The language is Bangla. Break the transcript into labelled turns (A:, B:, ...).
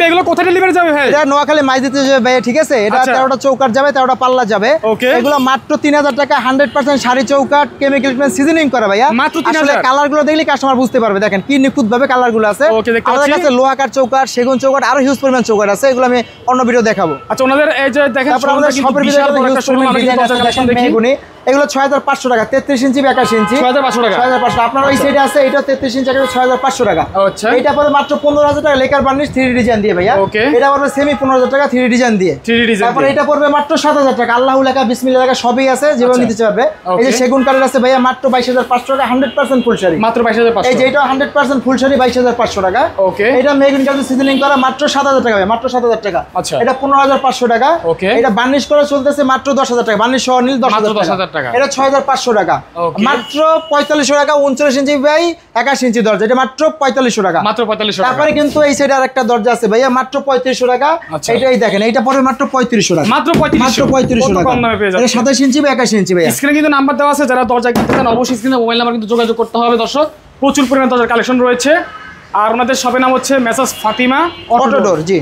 A: এগুলো কোথায় ডেলিভারি যাবে ভাই?
B: এটা নোয়াখালী মাইদিতে যাবে ভাই, ঠিক আছে। এটা 13টা চৌকাট যাবে, 13টা পাল্লা যাবে। এগুলো মাত্র 3000 টাকা, 100% শাড়ি চৌকাট, কেমিক্যাল সিজনিং করা ভাইয়া।
A: মাত্র 3000।
B: আসলে কালারগুলো দেখলে কাস্টমার বুঝতে পারবে, দেখেন কি নিখুঁত ভাবে কালারগুলো আছে। আমাদের কাছে লোহা কাঠ চৌকাট, সেগুন চৌকাট, আরো হিউজ পরিমাণ চৌকাট আছে, এগুলো আমি অন্য ভিডিও দেখাবো।
A: আচ্ছা, ওনাদের এই যে দেখেন
B: তারপর আমাদের শপের ভিতরে হিউজ পরিমাণ ডিজাইন আছে, দেখেন মেহগুনি। এগুলো 6500 টাকা, 33 ইঞ্চি 81 ইঞ্চি
A: 6500 টাকা।
B: 6500। আপনার ওই সাইডে আছে এটা 33 ইঞ্চি, এটা 6500 টাকা।
A: আচ্ছা,
B: এটা পড়বে মাত্র 15000 টাকা লেকার বার্নিশ 3D ডিজাইন দিয়ে ভাইয়া। এটা পড়বে সেমি 15000 টাকা 3D ডিজাইন দিয়ে। তারপর এটা পড়বে মাত্র 7000 টাকা, আল্লাহু লেখা বিসমিল্লাহ লেখা সবই আছে, যেভাবে নিতে চাইবে। এই যে সেগুন কাঠের আছে ভাইয়া মাত্র 22500 টাকা, 100% ফুল শাড়ি মাত্র 22500। এই যে এটা 100% ফুল শাড়ি 22500 টাকা। এটা মেহগুনি কাঠের সিজনিং করা মাত্র 7000 টাকা ভাই, মাত্র 7000 টাকা। এটা 15500 টাকা। এটা বার্নিশ করা চলতেছে মাত্র 10000 টাকা, বার্নিশ সহ নিল 10000 টাকা। এটা 6500 টাকা, মাত্র 4500 টাকা। 39 ইঞ্চি বাই 81 ইঞ্চি দরজা, এটা মাত্র 4500 টাকা, মাত্র 4500 টাকা। তারপরে কিন্তু এই সাইডে আরেকটা দরজা আছে ভাইয়া মাত্র 3500 টাকা। এইটাই দেখেন, এইটা পড়বে মাত্র 3500 টাকা, মাত্র 3500 টাকা। এটা 27 ইঞ্চি বা 81 ইঞ্চি ভাইয়া।
A: স্ক্রিনে কিন্তু নাম্বার দেওয়া আছে, যারা দরজা কিনতে চান অবশ্যই স্ক্রিনে মোবাইল নাম্বার কিন্তু যোগাযোগ করতে হবে দর্শক। প্রচুর পরিমাণ দরজার কালেকশন রয়েছে। আর ওনাদের শপের নাম হচ্ছে মেসার্স ফাতিমা অটো ডোর। জি।